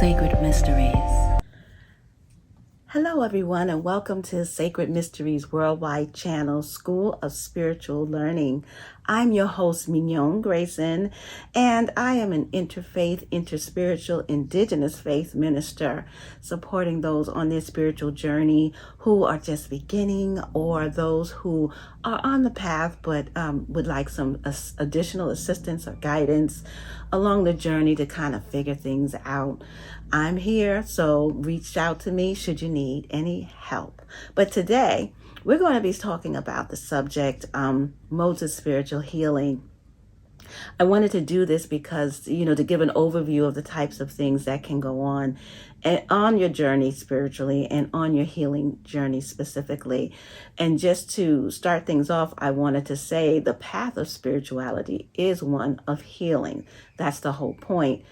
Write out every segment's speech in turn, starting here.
Sacred Mysteries. Hello, everyone, and welcome to Sacred Mysteries Worldwide Channel, School of Spiritual Learning. I'm your host, MignonGrayson, and I am an interfaith, interspiritual, indigenous faith minister, supporting those on their spiritual journey who are just beginning, or those who are on the path but would like some additional assistance or guidance along the journey to kind of figure things out. I'm here, so reach out to me should you need any help. But today, we're going to be talking about the subject, modes of spiritual healing. I wanted to do this because, to give an overview of the types of things that can go on your journey spiritually and on your healing journey specifically. And just to start things off, I wanted to say the path of spirituality is one of healing. That's the whole point,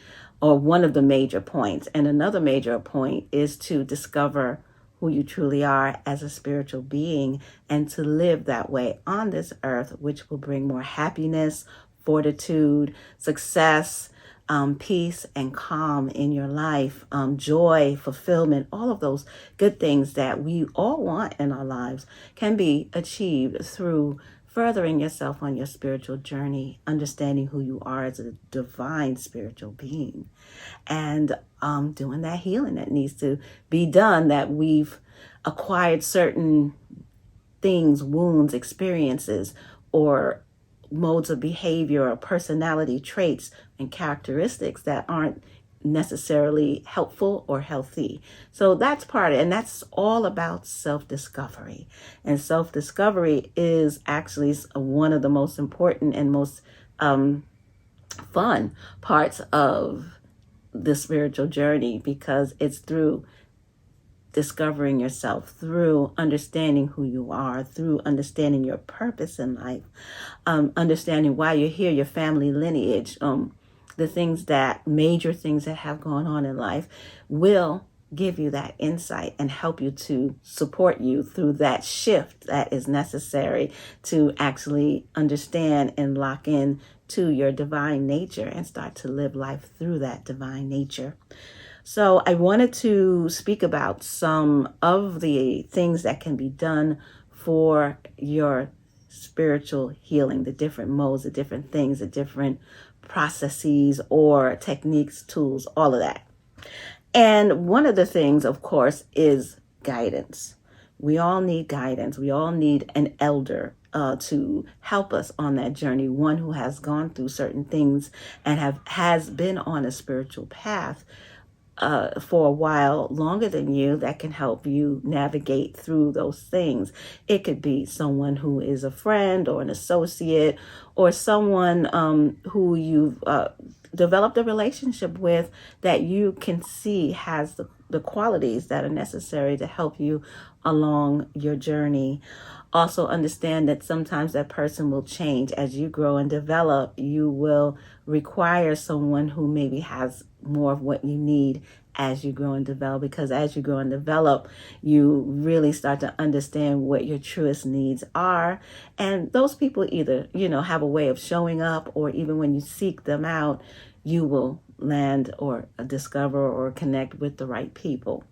or one of the major points. And another major point is to discover who you truly are as a spiritual being and to live that way on this earth, which will bring more happiness, fortitude, success, peace, and calm in your life, joy, fulfillment. All of those good things that we all want in our lives can be achieved through furthering yourself on your spiritual journey, understanding who you are as a divine spiritual being, and doing that healing that needs to be done, that we've acquired certain things, wounds, experiences, or modes of behavior or personality traits and characteristics that aren't necessarily helpful or healthy. So that's part of it, and that's all about self-discovery. And self-discovery is actually one of the most important and most fun parts of the spiritual journey, because it's through discovering yourself, through understanding who you are, through understanding your purpose in life, understanding why you're here, your family lineage, the major things that have gone on in life will give you that insight and help you to support you through that shift that is necessary to actually understand and lock in to your divine nature and start to live life through that divine nature. So I wanted to speak about some of the things that can be done for your spiritual healing, the different modes, the different things, the different processes or techniques, tools, all of that. And one of the things, of course, is guidance. We all need guidance. We all need an elder to help us on that journey, one who has gone through certain things and has been on a spiritual path for a while longer than you, that can help you navigate through those things. It could be someone who is a friend or an associate, or someone who you've developed a relationship with that you can see has the qualities that are necessary to help you along your journey. Also understand that sometimes that person will change as you grow and develop. You will require someone who maybe has more of what you need as you grow and develop, because as you grow and develop, you really start to understand what your truest needs are. And those people either, have a way of showing up, or even when you seek them out, you will land or discover or connect with the right people.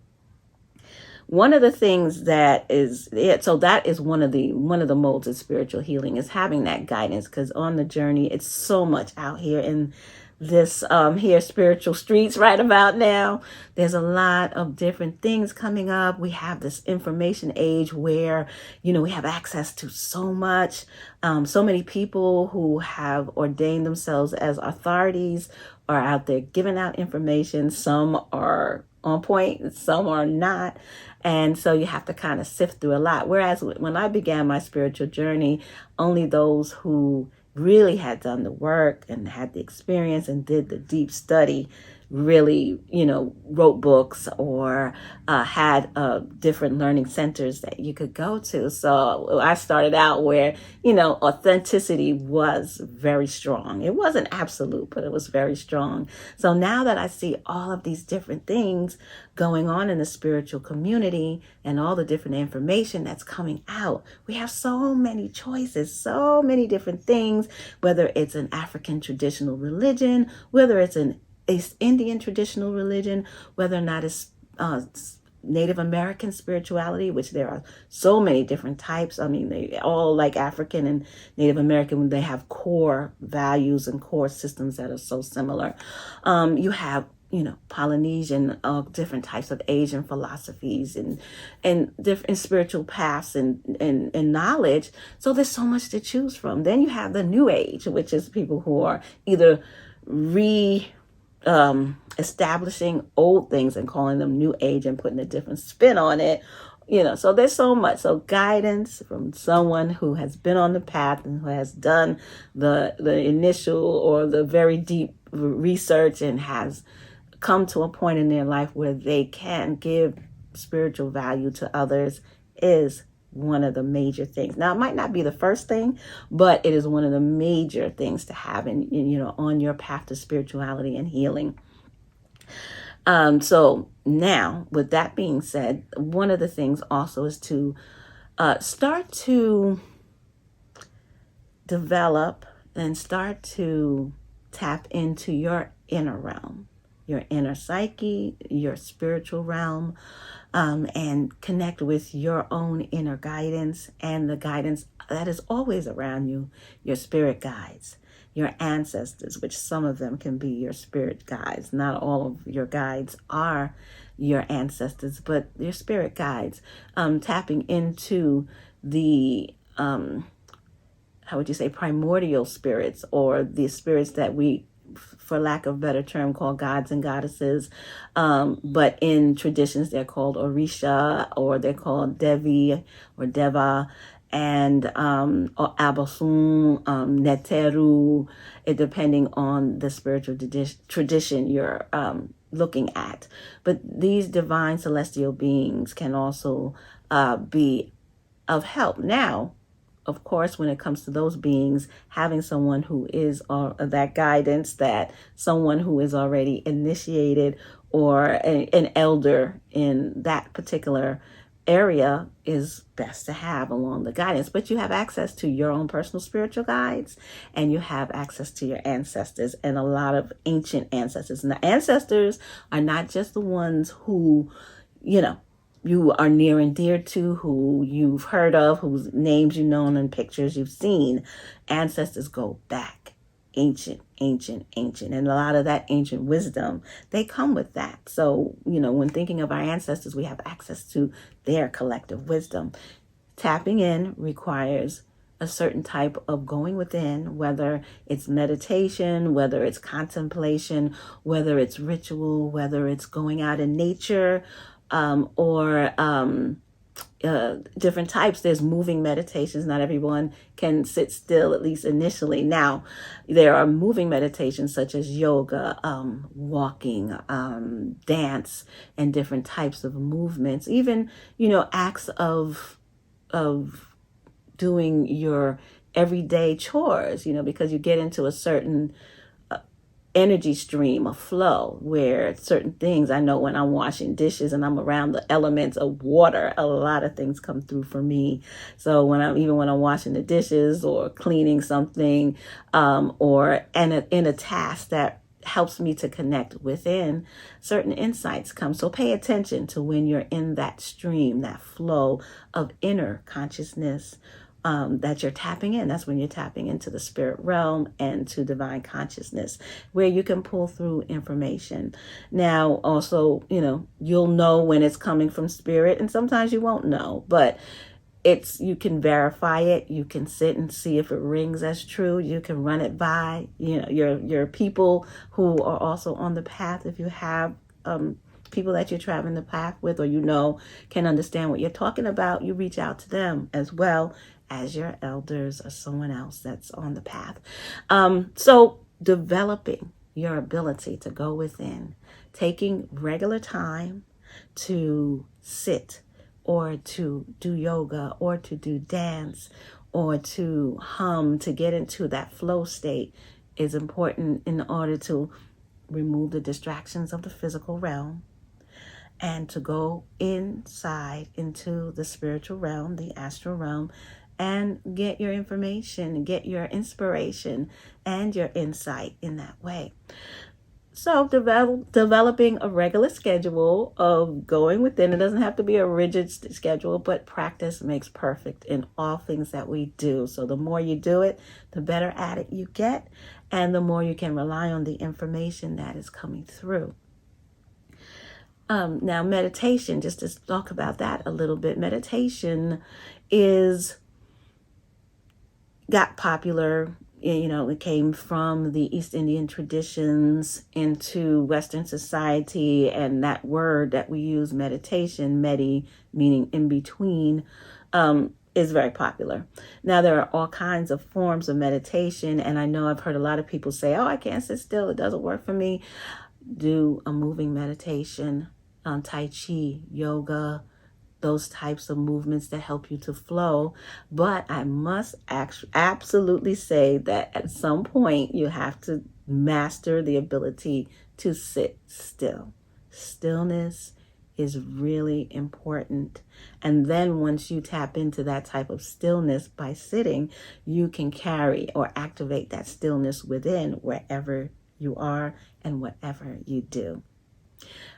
One of the things that is one of the modes of spiritual healing, is having that guidance, because on the journey, it's so much out here in this here spiritual streets right about now. There's a lot of different things coming up. We have this information age where, we have access to so much, so many people who have ordained themselves as authorities are out there giving out information. Some are on point, some are not. And so you have to kind of sift through a lot. Whereas when I began my spiritual journey, only those who really had done the work and had the experience and did the deep study really, wrote books or had different learning centers that you could go to. So I started out where, authenticity was very strong. It wasn't absolute, but it was very strong. So now that I see all of these different things going on in the spiritual community and all the different information that's coming out, we have so many choices, so many different things, whether it's an African traditional religion, whether it's an it's Indian traditional religion, whether or not it's Native American spirituality, which there are so many different types. I mean, they all, like African and Native American, they have core values and core systems that are so similar. You have, Polynesian, different types of Asian philosophies and different spiritual paths and knowledge. So there's so much to choose from. Then you have the New Age, which is people who are either establishing old things and calling them New Age and putting a different spin on it. So there's so much. So guidance from someone who has been on the path and who has done the initial or the very deep research and has come to a point in their life where they can give spiritual value to others is one of the major things. Now, it might not be the first thing, but it is one of the major things to have on your path to spirituality and healing. So now, with that being said, one of the things also is to start to develop and start to tap into your inner realm, your inner psyche, your spiritual realm, and connect with your own inner guidance and the guidance that is always around you, your spirit guides, your ancestors, which some of them can be your spirit guides. Not all of your guides are your ancestors, but your spirit guides, tapping into the, how would you say, primordial spirits, or the spirits that we, for lack of a better term, call gods and goddesses. But in traditions, they're called Orisha, or they're called Devi or Deva, and or Abosun, Neteru, depending on the spiritual tradition you're looking at. But these divine celestial beings can also be of help. Now, of course, when it comes to those beings, having someone who is that guidance, that someone who is already initiated or an elder in that particular area is best to have along the guidance. But you have access to your own personal spiritual guides, and you have access to your ancestors and a lot of ancient ancestors. And the ancestors are not just the ones who, you are near and dear to, who you've heard of, whose names you know and pictures you've seen. Ancestors go back, ancient. And a lot of that ancient wisdom, they come with that. So, when thinking of our ancestors, we have access to their collective wisdom. Tapping in requires a certain type of going within, whether it's meditation, whether it's contemplation, whether it's ritual, whether it's going out in nature, or different types. There's moving meditations. Not everyone can sit still, at least initially. Now, there are moving meditations such as yoga, walking, dance, and different types of movements. Even, acts of doing your everyday chores, because you get into a certain energy stream, a flow, where certain things, I know when I'm washing dishes and I'm around the elements of water, a lot of things come through for me. So when I'm washing the dishes or cleaning something, or in a task that helps me to connect within, certain insights come. So pay attention to when you're in that stream, that flow of inner consciousness, that you're tapping in. That's when you're tapping into the spirit realm and to divine consciousness, where you can pull through information. Now, also, you'll know when it's coming from spirit, and sometimes you won't know, but you can verify it. You can sit and see if it rings as true. You can run it by, your people who are also on the path. If you have, people that you're traveling the path with, or can understand what you're talking about, you reach out to them as well as your elders or someone else that's on the path. So developing your ability to go within, taking regular time to sit or to do yoga or to do dance or to hum, to get into that flow state, is important in order to remove the distractions of the physical realm and to go inside into the spiritual realm, the astral realm, and get your information, get your inspiration and your insight in that way. So developing a regular schedule of going within. It doesn't have to be a rigid schedule, but practice makes perfect in all things that we do. So the more you do it, the better at it you get, and the more you can rely on the information that is coming through. Now, meditation, just to talk about that a little bit. Meditation got popular. It came from the East Indian traditions into Western society, and that word that we use, meditation, medi, meaning in between, is very popular. Now, there are all kinds of forms of meditation, and I know I've heard a lot of people say, oh, I can't sit still, it doesn't work for me. Do a moving meditation, Tai Chi, yoga, those types of movements that help you to flow. But I must absolutely say that at some point you have to master the ability to sit still. Stillness is really important. And then once you tap into that type of stillness by sitting, you can carry or activate that stillness within wherever you are and whatever you do.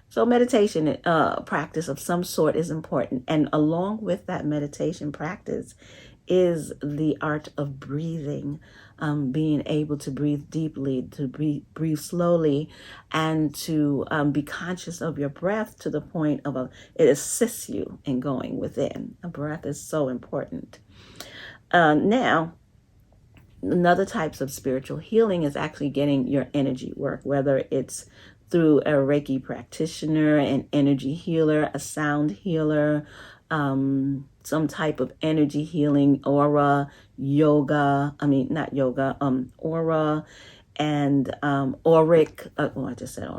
So meditation practice of some sort is important. And along with that meditation practice is the art of breathing, being able to breathe deeply, to breathe slowly, and to be conscious of your breath to the point of it assists you in going within. A breath is so important. Now, another types of spiritual healing is actually getting your energy work, whether it's through a Reiki practitioner, an energy healer, a sound healer, some type of energy healing, aura, yoga, aura, and auric, I just said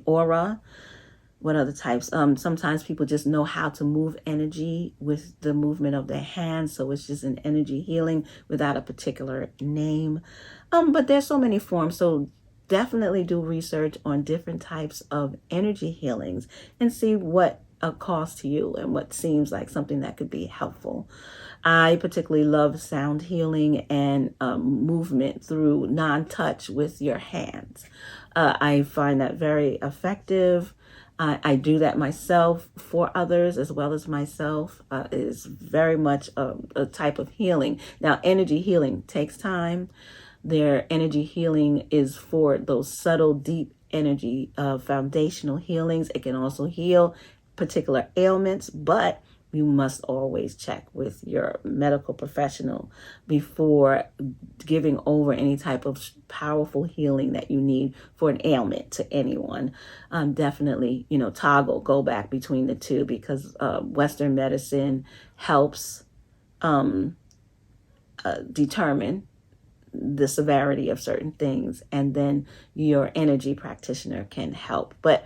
aura. What other types? Sometimes people just know how to move energy with the movement of their hands. So it's just an energy healing without a particular name. But there's so many forms. So definitely do research on different types of energy healings and see what calls to you and what seems like something that could be helpful. I particularly love sound healing and movement through non-touch with your hands. I find that very effective. I do that myself for others as well as myself. It is very much a type of healing. Now, energy healing takes time. Their energy healing is for those subtle, deep energy foundational healings. It can also heal particular ailments, but you must always check with your medical professional before giving over any type of powerful healing that you need for an ailment to anyone. Definitely, go back between the two, because Western medicine helps determine the severity of certain things, and then your energy practitioner can help. But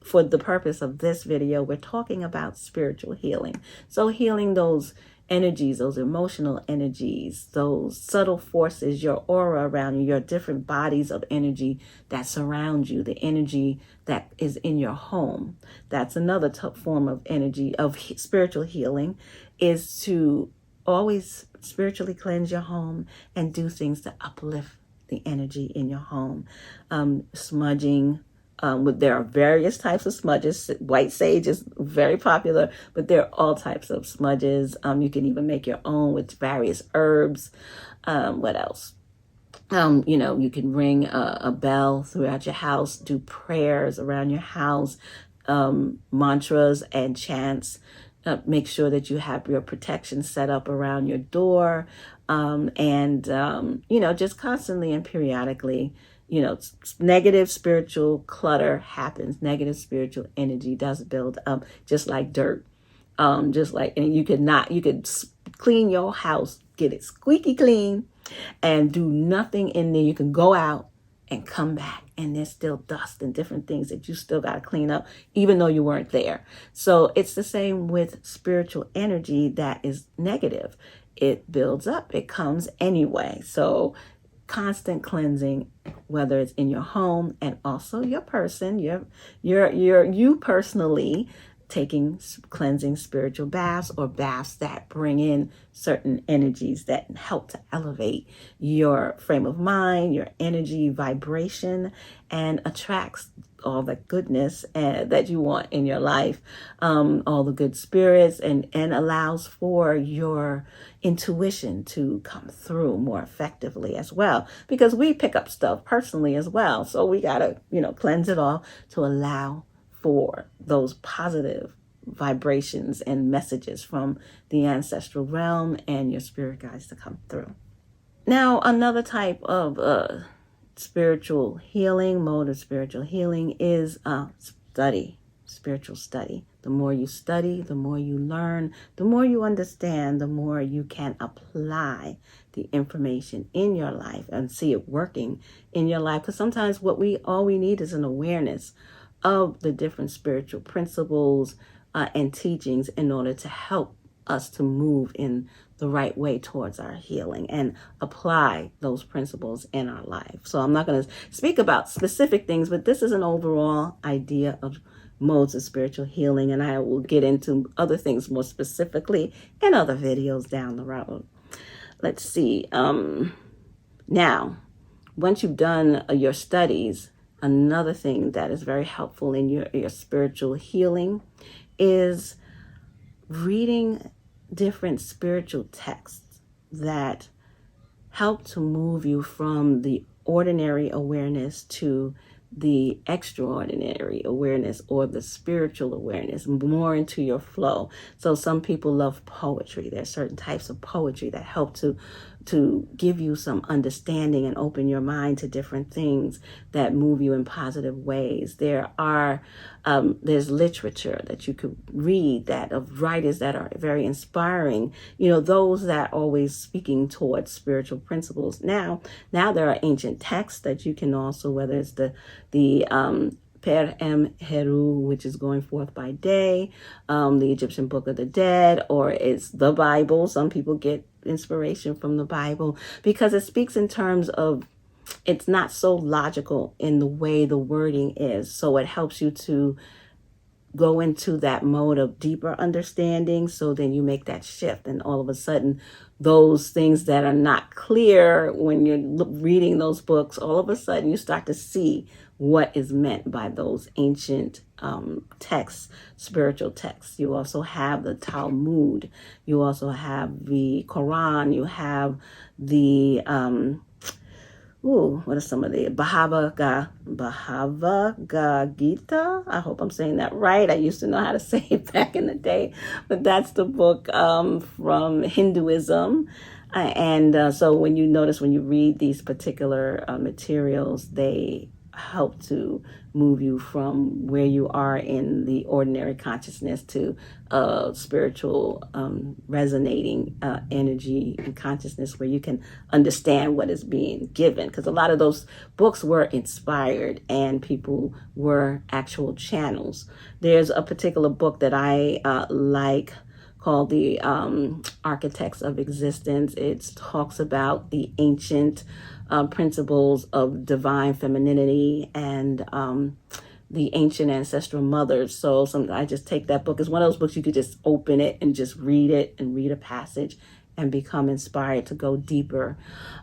for the purpose of this video, we're talking about spiritual healing. So healing those energies, those emotional energies, those subtle forces, your aura around you, your different bodies of energy that surround you, the energy that is in your home. That's another form of energy, of spiritual healing, is to always spiritually cleanse your home and do things to uplift the energy in your home. Smudging. There are various types of smudges. White sage is very popular, but there are all types of smudges. You can even make your own with various herbs. What else? You can ring a bell throughout your house, do prayers around your house, mantras and chants. Make sure that you have your protection set up around your door, and just constantly and periodically. Negative spiritual clutter happens. Negative spiritual energy does build up, just like dirt. And you could clean your house, get it squeaky clean, and do nothing in there. You can go out and come back, and there's still dust and different things that you still got to clean up, even though you weren't there. So it's the same with spiritual energy that is negative. It builds up. It comes anyway. So constant cleansing, whether it's in your home and also your person, you personally, taking cleansing spiritual baths, or baths that bring in certain energies that help to elevate your frame of mind, your energy, vibration, and attracts all the goodness that you want in your life, all the good spirits, and allows for your intuition to come through more effectively as well, because we pick up stuff personally as well. So we got to, cleanse it all to allow for those positive vibrations and messages from the ancestral realm and your spirit guides to come through. Now, another type of spiritual healing, mode of spiritual healing is spiritual study. The more you study, the more you learn, the more you understand, the more you can apply the information in your life and see it working in your life. Because sometimes all we need is an awareness of the different spiritual principles and teachings in order to help us to move in the right way towards our healing and apply those principles in our life. So I'm not going to speak about specific things, but this is an overall idea of modes of spiritual healing, and I will get into other things more specifically in other videos down the road. Let's see. Now, once you've done your studies, another thing that is very helpful in your spiritual healing is reading different spiritual texts that help to move you from the ordinary awareness to the extraordinary awareness, or the spiritual awareness, more into your flow. So some people love poetry. There are certain types of poetry that help to give you some understanding and open your mind to different things that move you in positive ways. There's literature that you could read that of writers that are very inspiring, those that are always speaking towards spiritual principles. Now there are ancient texts that you can also, whether it's the Per-em-heru, which is going forth by day, the Egyptian Book of the Dead, or it's the Bible. Some people get inspiration from the Bible because it speaks in terms of, it's not so logical in the way the wording is. So it helps you to go into that mode of deeper understanding. So then you make that shift, and all of a sudden those things that are not clear when you're reading those books, all of a sudden you start to see what is meant by those ancient texts, spiritual texts. You also have the Talmud. You also have the Quran. You have the what are some of the Bhagavad Gita? I hope I'm saying that right. I used to know how to say it back in the day, but that's the book from Hinduism. So when you read these particular materials, they help to move you from where you are in the ordinary consciousness to spiritual resonating energy and consciousness, where you can understand what is being given, because a lot of those books were inspired and people were actual channels. There's a particular book that I like called the Architects of Existence. It talks about the ancient principles of divine femininity and the ancient ancestral mothers. So I just take that book. It's one of those books you could just open it and just read it and read a passage and become inspired to go deeper.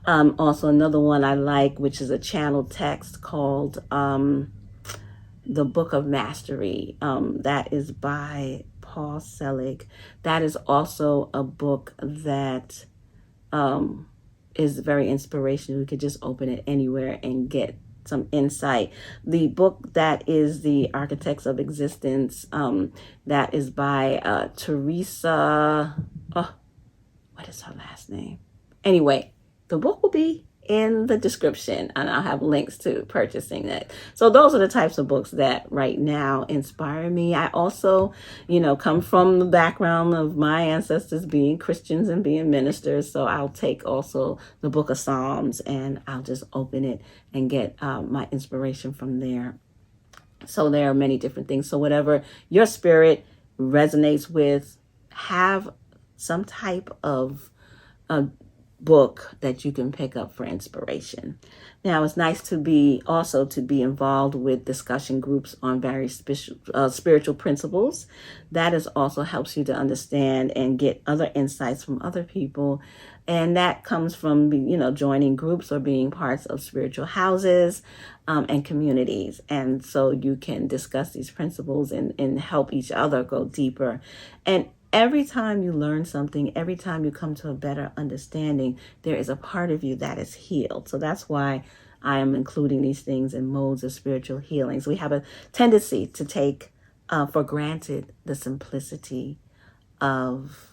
Also another one I like, which is a channeled text called The Book of Mastery. That is by Paul Selig. That is also a book that is very inspirational. You could just open it anywhere and get some insight. The book that is the Architects of Existence, that is by Teresa. What is her last name? Anyway, the book will be in the description, and I'll have links to purchasing it. So those are the types of books that right now inspire me. I also, come from the background of my ancestors being Christians and being ministers. So I'll take also the Book of Psalms and I'll just open it and get my inspiration from there. So there are many different things. So whatever your spirit resonates with, have some type of book that you can pick up for inspiration. Now, it's nice to be involved with discussion groups on various spiritual principles. That is also helps you to understand and get other insights from other people. And that comes from, joining groups or being parts of spiritual houses and communities. And so you can discuss these principles and help each other go deeper. And every time you learn something, every time you come to a better understanding, there is a part of you that is healed. So that's why I am including these things in modes of spiritual healing. So we have a tendency to take for granted the simplicity of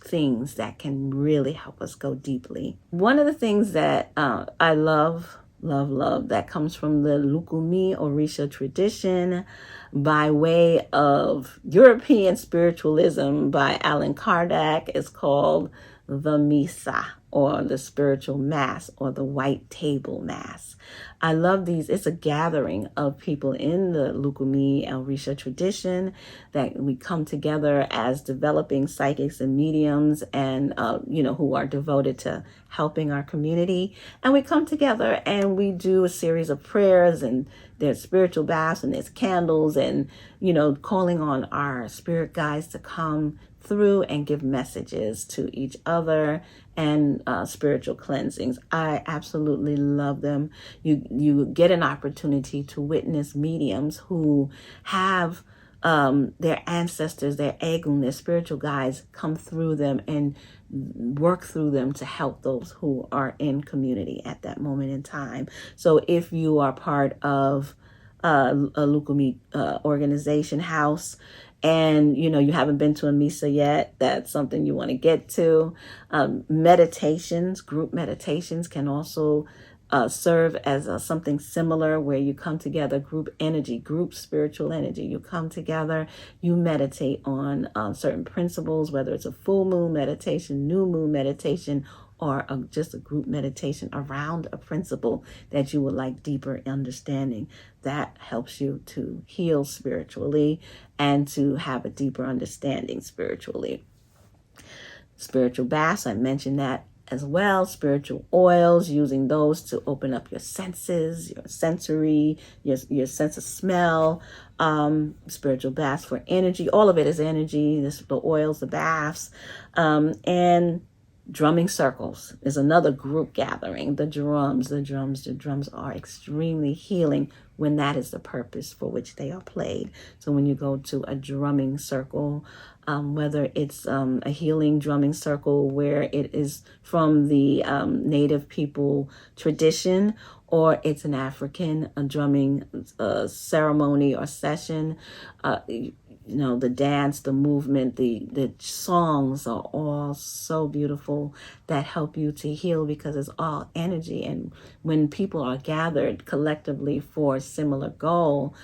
things that can really help us go deeply. One of the things that I love that comes from the Lukumi Orisha tradition by way of European spiritualism by Allan Kardec is called the Misa, or the spiritual mass, or the white table mass. I love these. It's a gathering of people in the Lukumi Orisha tradition that we come together as developing psychics and mediums and, who are devoted to helping our community. And we come together and we do a series of prayers, and there's spiritual baths and there's candles and, calling on our spirit guides to come through and give messages to each other and spiritual cleansings. I absolutely love them. You get an opportunity to witness mediums who have their ancestors, their egun, their spiritual guides come through them and work through them to help those who are in community at that moment in time. So if you are part of a Lukumi organization house, and you haven't been to a misa yet, that's something you want to get to. Meditations, group meditations can also serve as something similar, where you come together, group energy, group spiritual energy. You come together, you meditate on certain principles, whether it's a full moon meditation, new moon meditation, or just a group meditation around a principle that you would like deeper understanding. That helps you to heal spiritually and to have a deeper understanding spiritually. Spiritual baths, I mentioned that as well. Spiritual oils, using those to open up your senses, your sensory, your sense of smell. Spiritual baths for energy. All of it is energy. The oils, the baths, and drumming circles is another group gathering. The drums are extremely healing when that is the purpose for which they are played. So when you go to a drumming circle, whether it's a healing drumming circle where it is from the native people tradition, or it's an African drumming ceremony or session, the dance, the movement, the songs are all so beautiful that help you to heal, because it's all energy. And when people are gathered collectively for a similar goal,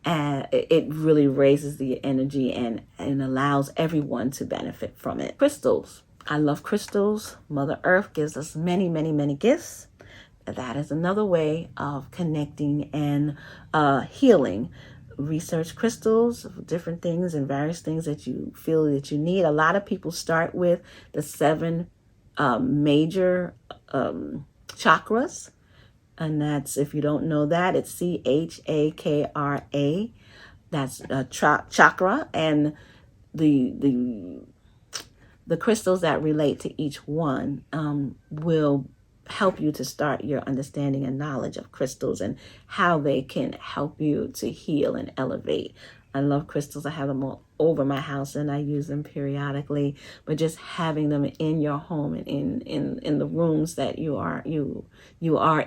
it really raises the energy and allows everyone to benefit from it. Crystals. I love crystals. Mother Earth gives us many, many, many gifts. That is another way of connecting and healing. Research crystals, different things and various things that you feel that you need. A lot of people start with the 7 major chakras. And that's, if you don't know that, it's CHAKRA. That's chakra. And the crystals that relate to each one will help you to start your understanding and knowledge of crystals and how they can help you to heal and elevate. I love crystals. I have them all over my house and I use them periodically, but just having them in your home and in the rooms that you are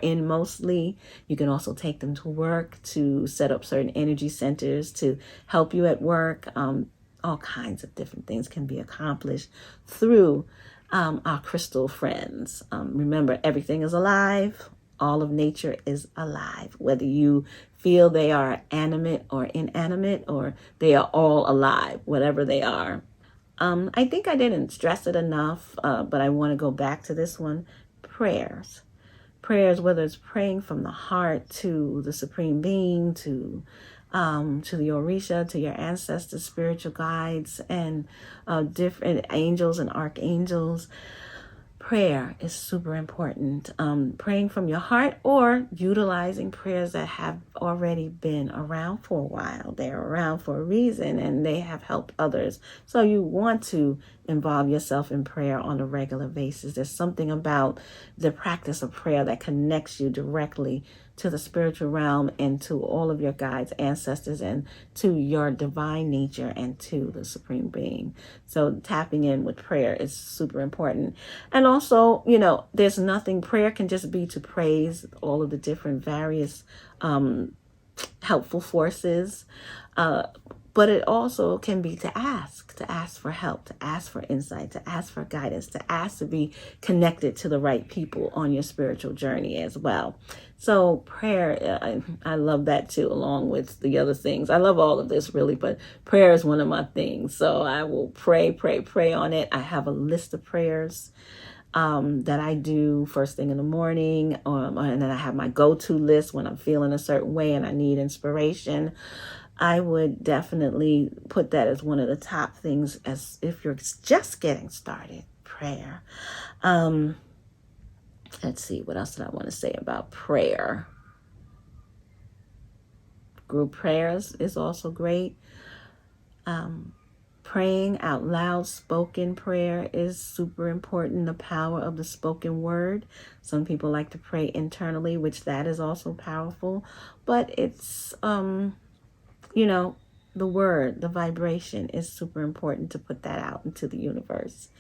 in mostly. You can also take them to work to set up certain energy centers to help you at work. All kinds of different things can be accomplished through our crystal friends. Remember, everything is alive. All of nature is alive. Whether you feel they are animate or inanimate, or they are all alive, whatever they are. I think I didn't stress it enough, but I want to go back to this one. Prayers, whether it's praying from the heart to the Supreme Being, to the Orisha, to your ancestors, spiritual guides, and different angels and archangels. prayer is super important. Praying from your heart or utilizing prayers that have already been around for a while. They're around for a reason and they have helped others. So you want to involve yourself in prayer on a regular basis. There's something about the practice of prayer that connects you directly to the spiritual realm and to all of your guides, ancestors, and to your divine nature and to the Supreme Being. So tapping in with prayer is super important. And also, there's nothing, prayer can just be to praise all of the different various helpful forces. But it also can be to ask for help, to ask for insight, to ask for guidance, to ask to be connected to the right people on your spiritual journey as well. So prayer, I love that too, along with the other things. I love all of this really, but prayer is one of my things. So I will pray on it. I have a list of prayers that I do first thing in the morning, and then I have my go-to list when I'm feeling a certain way and I need inspiration. I would definitely put that as one of the top things as if you're just getting started, prayer. Let's see, what else did I want to say about prayer? Group prayers is also great. Praying out loud, spoken prayer is super important. The power of the spoken word. Some people like to pray internally, which that is also powerful. But it's, the word, the vibration is super important to put that out into the universe.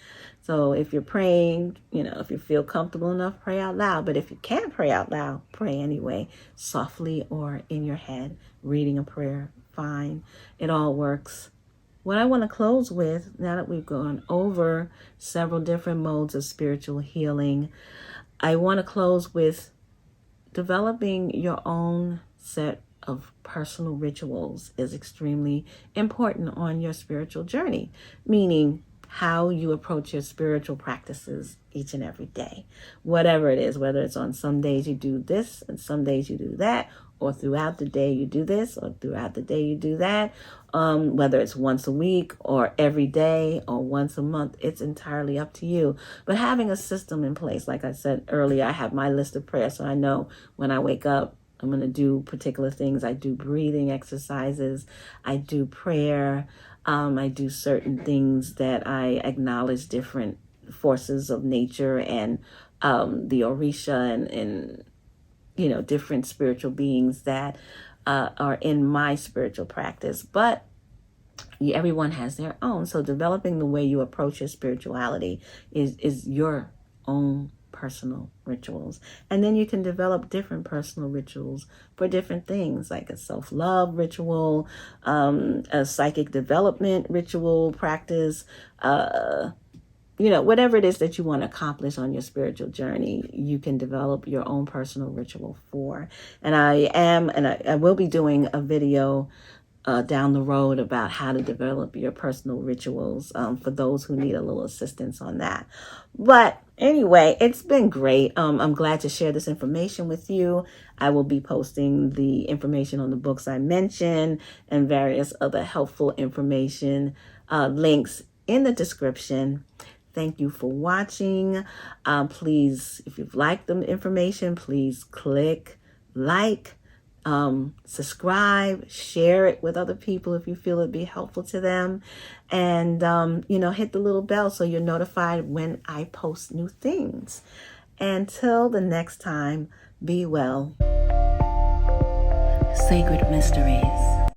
So if you're praying, if you feel comfortable enough, pray out loud. But if you can't pray out loud, pray anyway, softly or in your head, reading a prayer, fine. It all works. What I want to close with, now that we've gone over several different modes of spiritual healing, I want to close with developing your own set of personal rituals is extremely important on your spiritual journey, meaning how you approach your spiritual practices each and every day, whatever it is, whether it's on some days you do this and some days you do that, or throughout the day you do this, or throughout the day you do that, whether it's once a week or every day or once a month, it's entirely up to you. But having a system in place, like I said earlier, I have my list of prayers, so I know when I wake up, I'm going to do particular things. I do breathing exercises. I do prayer. I do certain things that I acknowledge different forces of nature and the Orisha and different spiritual beings that are in my spiritual practice. But everyone has their own. So developing the way you approach your spirituality is your own personal rituals. And then you can develop different personal rituals for different things, like a self-love ritual, a psychic development ritual practice, whatever it is that you want to accomplish on your spiritual journey, you can develop your own personal ritual for. And I will be doing a video down the road about how to develop your personal rituals for those who need a little assistance on that. But anyway, it's been great. I'm glad to share this information with you. I will be posting the information on the books I mentioned and various other helpful information links in the description. Thank you for watching. Please, if you've liked the information, please click like, subscribe, share it with other people if you feel it'd be helpful to them, and hit the little bell so you're notified when I post new things. Until the next time, be well. Sacred Mysteries.